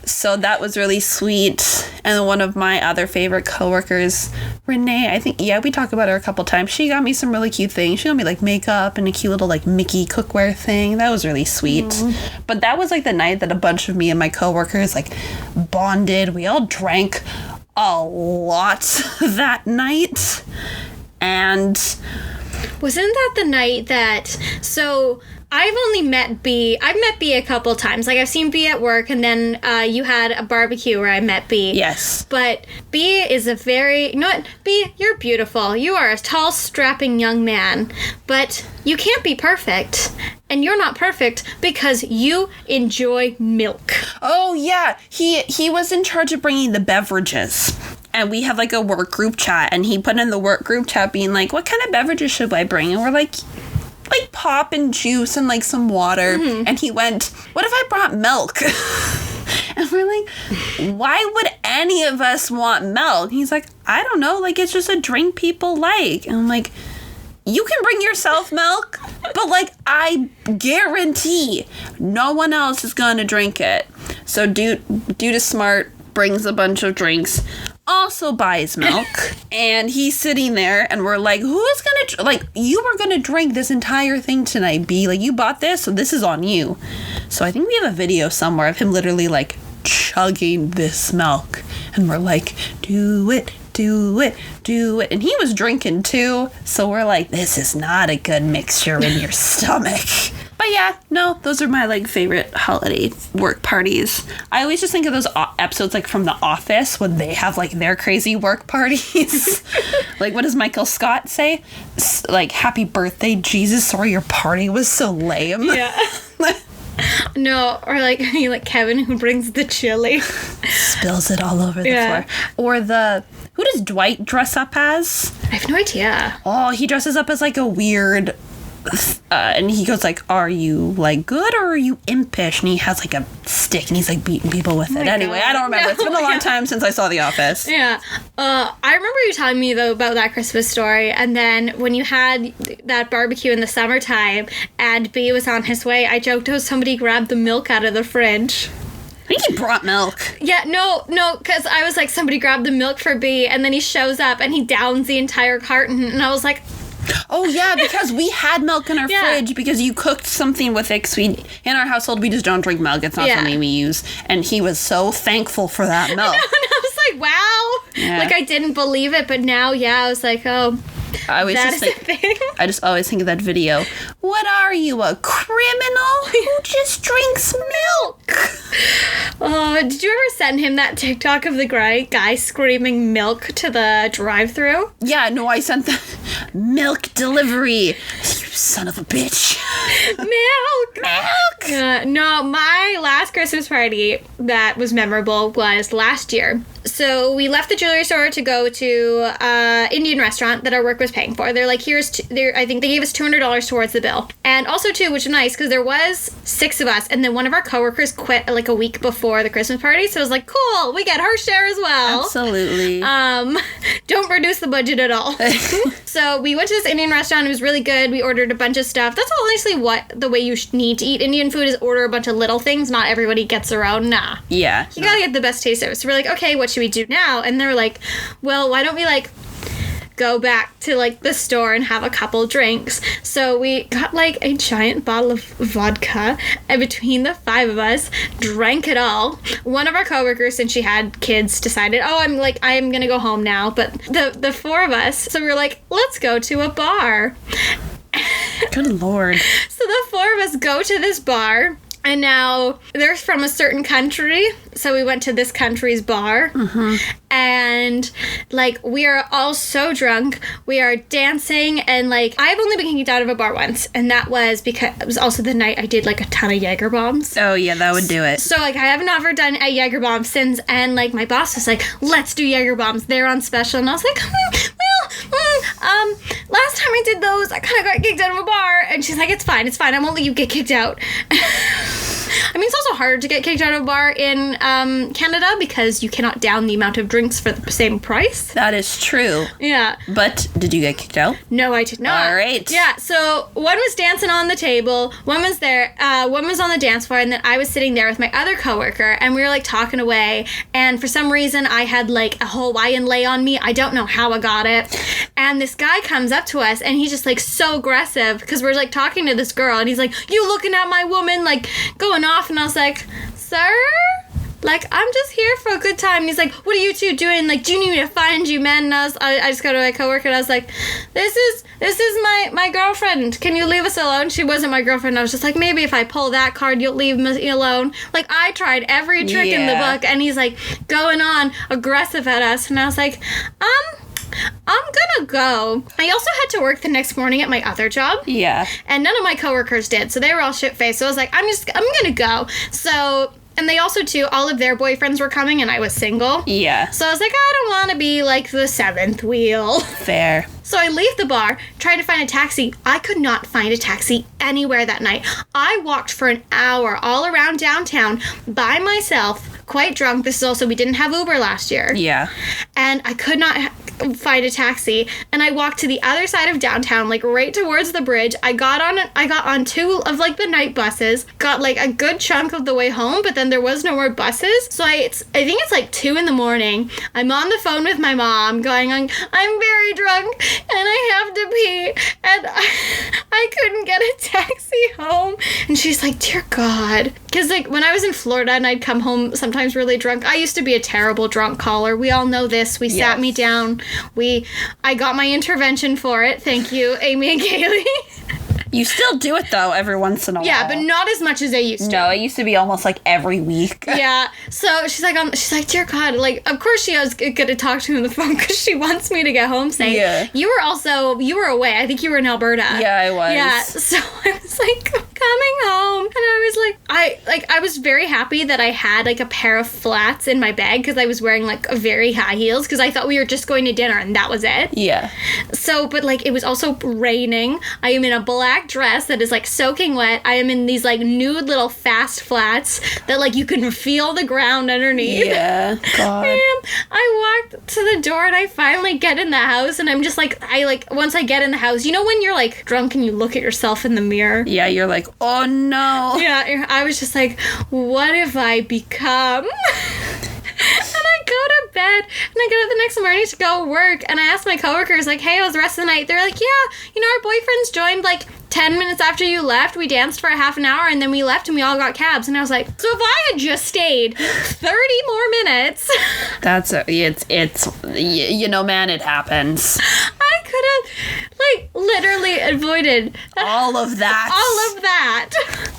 So that was really sweet. And one of my other favorite coworkers, Renee, I think, we talked about her a couple times. She got me some really cute things. She got me like makeup and a cute little like Mickey cookware thing. That was really sweet. Aww. But that was like the night that a bunch of me and my coworkers like bonded. We all drank a lot that night. And wasn't that the night that, so I've met B a couple times. Like, I've seen B at work, and then you had a barbecue where I met B. Yes. But B is B, you're beautiful. You are a tall, strapping young man. But you can't be perfect. And you're not perfect because you enjoy milk. Oh, yeah. He was in charge of bringing the beverages. And we have like a work group chat, and he put in the work group chat being like, what kind of beverages should I bring? And we're like pop and juice and like some water. Mm-hmm. And he went, what if I brought milk? And we're like, why would any of us want milk? He's like, I don't know, like it's just a drink people like. And I'm like, you can bring yourself milk, but like I guarantee no one else is gonna drink it. So dude is smart, brings a bunch of drinks, also buys milk, and he's sitting there, and we're like, who's gonna, like, you were gonna drink this entire thing tonight, B, like, you bought this, so this is on you. So I think we have a video somewhere of him literally, like, chugging this milk. And we're like, do it, do it, do it. And he was drinking too. So we're like, this is not a good mixture in your stomach. But yeah, no, those are my like favorite holiday work parties. I always just think of those episodes like from The Office when they have like their crazy work parties. Like, what does Michael Scott say? Like, happy birthday, Jesus. Sorry, your party was so lame. Yeah. No, or like Kevin who brings the chili. Spills it all over the floor. Or who does Dwight dress up as? I have no idea. Oh, he dresses up as like a weird, and he goes like, are you like good or are you impish? And he has like a stick and he's like beating people with it. Anyway, I don't remember. It's been a long time since I saw The Office. Yeah. I remember you telling me though about that Christmas story, and then when you had that barbecue in the summertime and B was on his way, I joked, oh, somebody grabbed the milk out of the fridge. I think he brought milk. Yeah, no, because I was like, somebody grabbed the milk for B, and then he shows up and he downs the entire carton, and I was like, oh yeah, because we had milk in our fridge because you cooked something with it. 'Cause in our household, we just don't drink milk. It's not something we use. And he was so thankful for that milk. And I was like, wow. Yeah. Like, I didn't believe it, but now, I was like, oh, that is a thing. I just always think of that video. What are you, a criminal who just drinks milk? Oh, did you ever send him that TikTok of the guy screaming milk to the drive-thru? Yeah, no, I sent the milk delivery. You son of a bitch. Milk! No, my last Christmas party that was memorable was last year. So we left the jewelry store to go to an Indian restaurant that our work was paying for. They're like, I think they gave us $200 towards the bill. And also, too, which was nice, because there was 6 of us, and then one of our coworkers quit like a week before the Christmas party. So it was like, cool, we get her share as well. Absolutely. Don't reduce the budget at all. So we went to this Indian restaurant. It was really good. We ordered a bunch of stuff. That's honestly the way you need to eat Indian food is order a bunch of little things. Not everybody gets their own. Nah. Yeah. You gotta get the best taste of it. So we're like, okay, what should we do now? And they're like, well, why don't we like go back to like the store and have a couple drinks? So we got like a giant bottle of vodka, and between the 5 of us drank it all. One of our coworkers, since she had kids, decided, oh, I'm gonna go home now. But the 4 of us, so we were like, let's go to a bar. Good Lord. So the 4 of us go to this bar. And now they're from a certain country, so we went to this country's bar. Mm-hmm. And like, we are all so drunk, we are dancing, and like, I've only been kicked out of a bar once, and that was because it was also the night I did like a ton of Jaeger bombs. Oh yeah, that would do it. So like, I have never done a Jaeger bomb since, and like, my boss was like, let's do Jaeger bombs, they're on special. And I was like, last time I did those, I kind of got kicked out of a bar. And she's like, it's fine, I won't let you get kicked out. I mean, it's also harder to get kicked out of a bar in Canada because you cannot down the amount of drinks for the same price. That is true. Yeah. But did you get kicked out? No, I did not. All right. Yeah, so one was dancing on the table, one was there, one was on the dance floor, and then I was sitting there with my other coworker, and we were like talking away, and for some reason I had like a Hawaiian lei on me. I don't know how I got it. And this guy comes up to us, and he's just like so aggressive because we're like talking to this girl, and he's like, you looking at my woman, like going off. And I was like, sir? Like, I'm just here for a good time. And he's like, what are you two doing? Like, do you need me to find you, man? And I just go to my coworker and I was like, this is my girlfriend. Can you leave us alone? She wasn't my girlfriend. I was just like, maybe if I pull that card, you'll leave me alone. Like, I tried every trick in the book, and he's like going on aggressive at us. And I was like, I'm gonna go. I also had to work the next morning at my other job. Yeah. And none of my coworkers did, so they were all shit-faced. So I was like, I'm gonna go. So, and they also, too, all of their boyfriends were coming, and I was single. Yeah. So I was like, I don't want to be, like, the 7th wheel. Fair. So I leave the bar, try to find a taxi. I could not find a taxi anywhere that night. I walked for an hour all around downtown by myself, quite drunk. This is also, we didn't have Uber last year. Yeah. And I could not find a taxi, and I walked to the other side of downtown, like right towards the bridge. I got on two of like the night buses, got like a good chunk of the way home, but then there was no more buses. So I think it's like 2 a.m. I'm on the phone with my mom going, I'm very drunk and I have to pee, and I couldn't get a taxi home. And she's like, dear God. Because like when I was in Florida and I'd come home sometimes really drunk, I used to be a terrible drunk caller. We all know this. We sat me down. I got my intervention for it. Thank you, Amy and Kaylee. You still do it, though, every once in a while. Yeah, but not as much as I used to. No, it used to be almost, like, every week. Yeah. So she's like, dear God. Like, of course she was going to talk to me on the phone because she wants me to get home safe. Yeah. You were away. I think you were in Alberta. Yeah, I was. Yeah. So I was, like, coming home. And I was like, I was very happy that I had, like, a pair of flats in my bag because I was wearing, like, very high heels because I thought we were just going to dinner and that was it. Yeah. So, but, like, it was also raining. I am in a black dress that is like soaking wet. I am in these like nude little fast flats that like you can feel the ground underneath. Yeah, God. And I walked to the door and I finally get in the house and I'm just like, once I get in the house, you know when you're like drunk and you look at yourself in the mirror? Yeah, you're like, oh no. Yeah, I was just like, what have I become? And I go to bed, and I get up the next morning to go work, and I ask my coworkers, like, hey, how was the rest of the night? They're like, yeah, our boyfriends joined, like, 10 minutes after you left. We danced for a half an hour, and then we left, and we all got cabs. And I was like, so if I had just stayed 30 more minutes... man, it happens. I could have, like, literally avoided... all of that. All of that.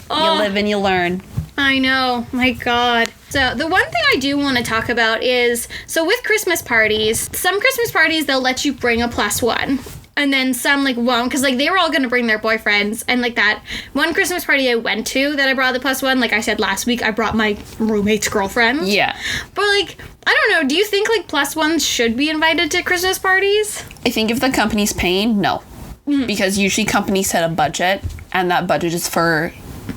You live and you learn. I know. My God. So the one thing I do want to talk about is, so with Christmas parties, some Christmas parties, they'll let you bring a +1. And then some, like, won't, because, like, they were all going to bring their boyfriends. And, like, that one Christmas party I went to that I brought the +1, like I said last week, I brought my roommate's girlfriend. Yeah. But, like, I don't know. Do you think, like, +1s should be invited to Christmas parties? I think if the company's paying, no. Mm-hmm. Because usually companies set a budget, and that budget is for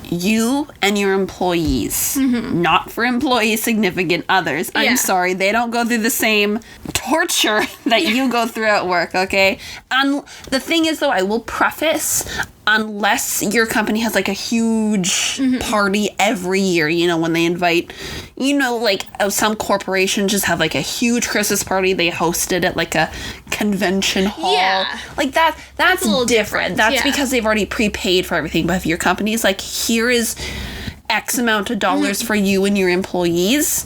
you and your employees, not for employees' significant others. Yeah. I'm sorry, they don't go through the same torture that you go through at work, okay? And the thing is, though, I will preface, unless your company has, like, a huge party every year, when they invite, like, some corporations just have, like, a huge Christmas party. They host it at, like, a convention hall. Yeah. Like, that's a little different. That's because they've already prepaid for everything. But if your company's like, here is X amount of dollars for you and your employees,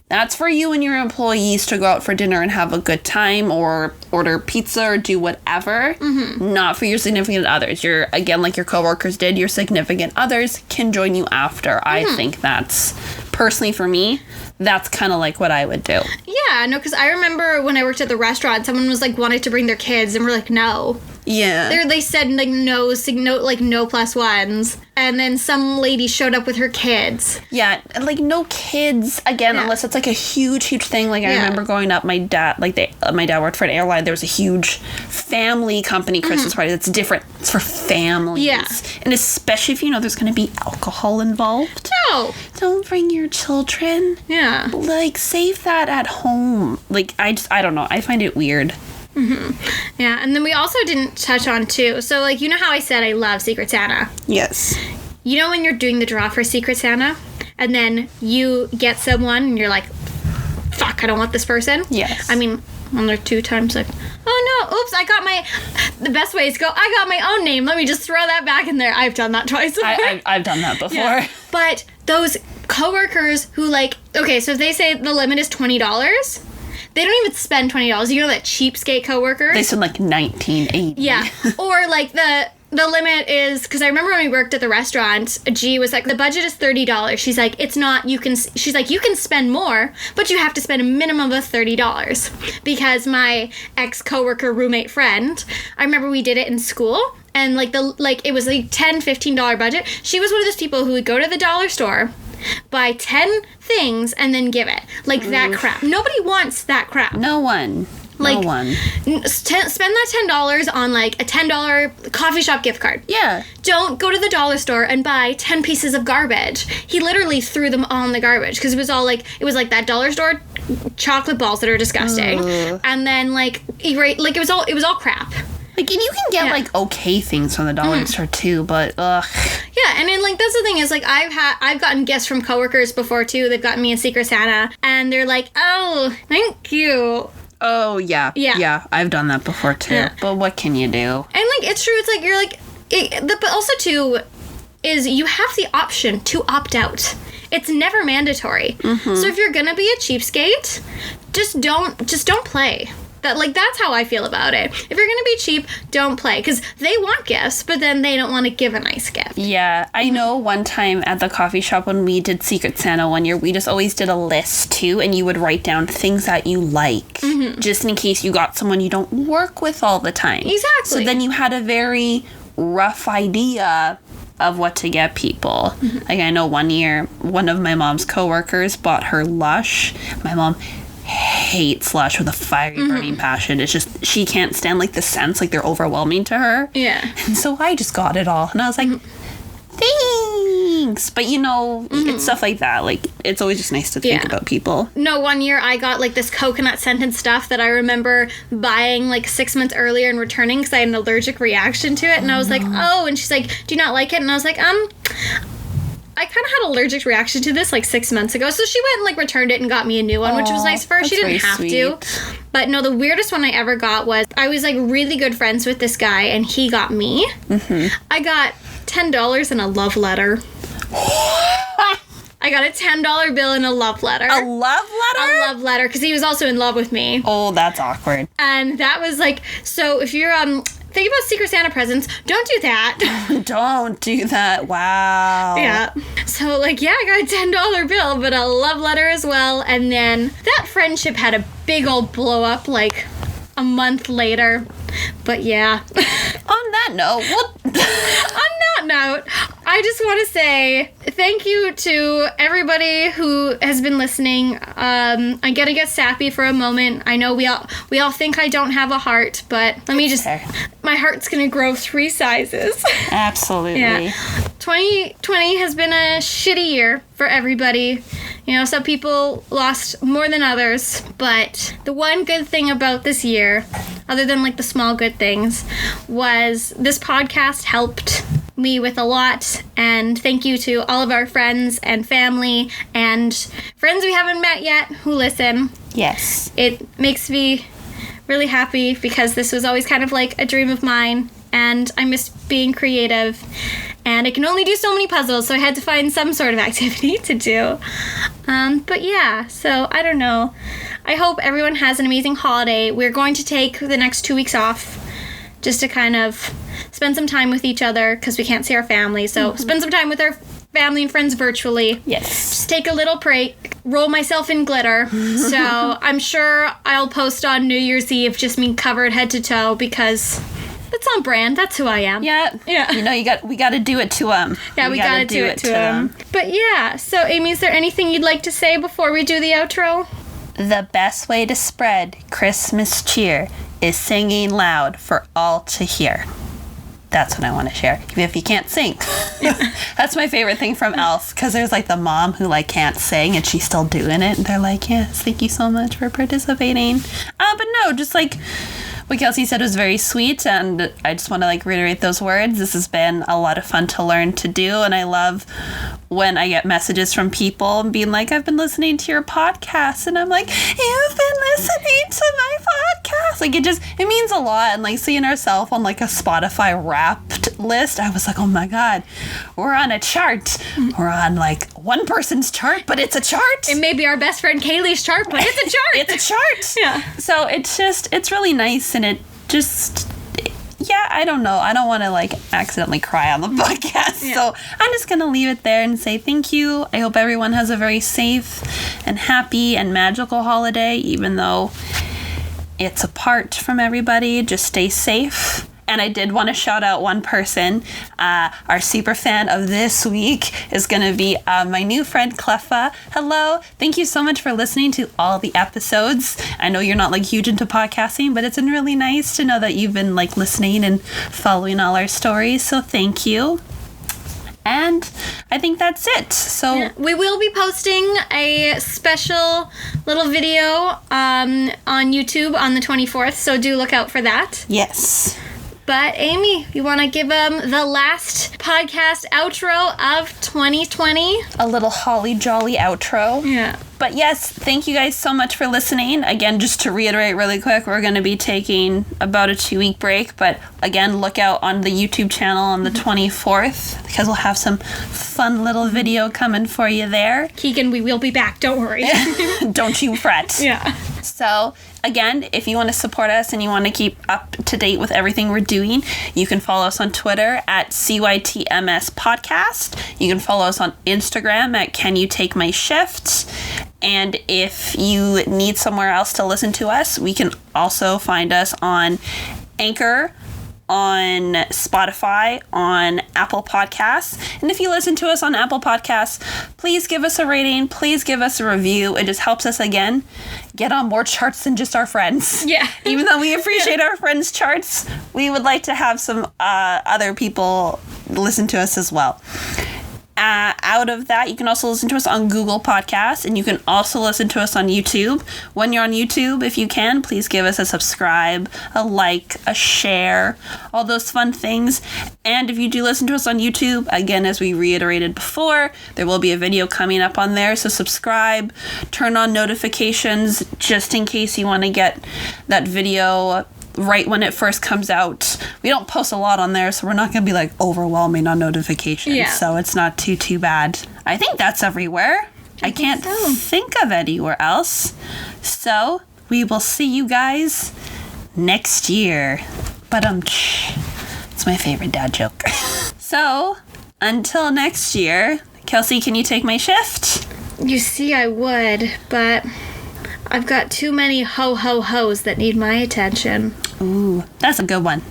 that's for you and your employees to go out for dinner and have a good time or order pizza or do whatever. Not for your significant others. Again, like your coworkers did, your significant others can join you after. I think that's, personally for me, that's kind of like what I would do. Yeah, no, because I remember when I worked at the restaurant, someone was like wanting to bring their kids and we're like, no. Yeah. They said like no +1s. And then some lady showed up with her kids. Yeah, like no kids, again, unless it's like a huge thing. Like I remember growing up, my dad worked for an airline. There was a huge family company Christmas party that's different. It's for families. Yeah. And especially if there's going to be alcohol involved. No. Don't bring your children. Yeah. Like, save that at home. Like, I don't know. I find it weird. Yeah, and then we also didn't touch on, too. So, like, you know how I said I love Secret Santa? Yes. You know when you're doing the draw for Secret Santa, and then you get someone, and you're like, fuck, I don't want this person? Yes. I mean, one or two times, like, oh no, oops, the best way is go, I got my own name, let me just throw that back in there. I've done that twice before. I've done that before. Yeah. But those coworkers who, like, okay, so if they say the limit is $20, they don't even spend $20. You know that cheapskate coworkers? They spend like $19.80. Yeah. Or like the limit is, because I remember when we worked at the restaurant, G was like, the budget is $30. She's like, it's not, you can spend more, but you have to spend a minimum of $30. Because my ex-coworker roommate friend, I remember we did it in school, and it was like $10, $15 budget. She was one of those people who would go to the dollar store, buy 10 things, and then give it. Like, that crap. Nobody wants that crap. No one. Like, no one. Spend that $10 on, like, a $10 coffee shop gift card. Yeah. Don't go to the dollar store and buy 10 pieces of garbage. He literally threw them all in the garbage, because it was all, like, that dollar store chocolate balls that are disgusting. And then like it was all crap. Like, and you can get, like, okay things from the dollar store, too, but, ugh. Yeah, and then, like, that's the thing is, like, I've gotten gifts from coworkers before, too. They've gotten me a Secret Santa, and they're like, oh, thank you. Oh, yeah. Yeah, I've done that before, too. Yeah. But what can you do? And, like, it's true. It's like, you're like... but also, too, is you have the option to opt out. It's never mandatory. So if you're gonna be a cheapskate, just don't play. That's how I feel about it. If you're gonna be cheap, don't play. Because they want gifts, but then they don't want to give a nice gift. Yeah, I know one time at the coffee shop when we did Secret Santa one year, we just always did a list, too, and you would write down things that you like, just in case you got someone you don't work with all the time. Exactly. So then you had a very rough idea of what to get people. Like, I know one year, one of my mom's coworkers bought her Lush. My mom hates Lush with a fiery burning passion. It's just, she can't stand, like, the scents, like, they're overwhelming to her. Yeah. And so I just got it all. And I was like, thanks. But, you know, it's stuff like that. Like, it's always just nice to think about people. No, one year I got, like, this coconut scented stuff that I remember buying, like, 6 months earlier and returning because I had an allergic reaction to it. And I was like, oh. And she's like, do you not like it? And I was like, I kind of had an allergic reaction to this like 6 months ago. So she went and like returned it and got me a new one, which was nice for her. She didn't have to. But no, the weirdest one I ever got was I was like really good friends with this guy and he got me. I got $10 in a love letter. I got a $10 bill and a love letter. A love letter? A love letter, because he was also in love with me. Oh, that's awkward. And that was like, so if you're think about Secret Santa presents, don't do that. Don't do that. Wow. Yeah. So, like, yeah, I got a $10 bill, but a love letter as well. And then that friendship had a big old blow up, like, a month later. But, yeah. On that note, on that note, I just want to say thank you to everybody who has been listening. I'm gonna get sappy for a moment. I know we all think I don't have a heart, but let me just... My heart's gonna grow 3 sizes. Absolutely. Yeah. 2020 has been a shitty year for everybody. You know, some people lost more than others, but the one good thing about this year, other than like the small good things, was this podcast helped me with a lot. And thank you to all of our friends and family and friends we haven't met yet who listen. Yes. It makes me really happy because this was always kind of like a dream of mine and I miss being creative. And I can only do so many puzzles, so I had to find some sort of activity to do. But yeah, so I don't know. I hope everyone has an amazing holiday. We're going to take the next 2 weeks off just to kind of spend some time with each other because we can't see our family. So spend some time with our family and friends virtually. Yes. Just take a little break, roll myself in glitter. So I'm sure I'll post on New Year's Eve just me covered head to toe because... That's on brand. That's who I am. Yeah. You know, we got to do it to them. Yeah, we got to do it to them. But yeah, so Amy, is there anything you'd like to say before we do the outro? The best way to spread Christmas cheer is singing loud for all to hear. That's what I want to share, even if you can't sing. That's my favorite thing from Elf, because there's like the mom who like can't sing and she's still doing it, and they're like, yes, thank you so much for participating. But no, just like what Kelsey said was very sweet, and I just want to like reiterate those words. This has been a lot of fun to learn to do, and I love when I get messages from people and being like, I've been listening to your podcast, and I'm like, you've been listening to my podcast. Like it means a lot, and like seeing ourselves on like a Spotify Wrapped list, I was like, oh my god, we're on a chart. We're on like one person's chart, but it's a chart. It may be our best friend Kaylee's chart, but it's a chart. It's a chart. Yeah. So it's really nice, and it just, yeah, I don't know. I don't want to like accidentally cry on the podcast. Yeah. So I'm just going to leave it there and say thank you. I hope everyone has a very safe and happy and magical holiday, even though it's apart from everybody. Just stay safe. And I did want to shout out one person. Our super fan of this week is going to be my new friend, Cleffa. Hello. Thank you so much for listening to all the episodes. I know you're not like huge into podcasting, but it's been really nice to know that you've been like listening and following all our stories. So thank you. And I think that's it. So we will be posting a special little video on YouTube on the 24th, so do look out for that. Yes. But Amy, you want to give the last podcast outro of 2020? A little holly jolly outro. Yeah. But yes, thank you guys so much for listening. Again, just to reiterate really quick, we're going to be taking about a 2-week break. But again, look out on the YouTube channel on the 24th because we'll have some fun little video coming for you there. Keegan, we will be back. Don't worry. Don't you fret. Yeah. So, again, if you want to support us and you want to keep up to date with everything we're doing, you can follow us on Twitter at CYTMS Podcast. You can follow us on Instagram at Can You Take My Shift? And if you need somewhere else to listen to us, we can also find us on Anchor, on Spotify, on Apple Podcasts. And if you listen to us on Apple Podcasts, please give us a rating, please give us a review. It just helps us, again, get on more charts than just our friends. Yeah. Even though we appreciate our friends' charts, we would like to have some other people listen to us as well. Out of that, you can also listen to us on Google Podcasts, and you can also listen to us on YouTube. When you're on YouTube, if you can, please give us a subscribe, a like, a share, all those fun things. And if you do listen to us on YouTube, again, as we reiterated before, there will be a video coming up on there, so subscribe, turn on notifications, just in case you want to get that video right when it first comes out. We don't post a lot on there, so we're not going to be like overwhelming on notifications. Yeah. So it's not too bad. I think that's everywhere. I can't think of anywhere else. So we will see you guys next year. But it's my favorite dad joke. So until next year, Kelsey, can you take my shift? You see, I would, but I've got too many ho-ho-hos that need my attention. Ooh, that's a good one.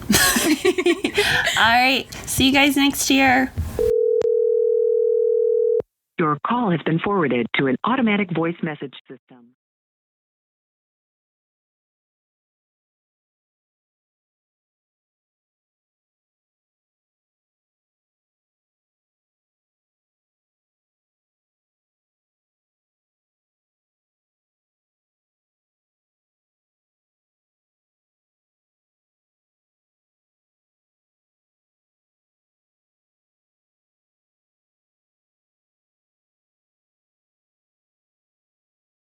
All right, see you guys next year. Your call has been forwarded to an automatic voice message system.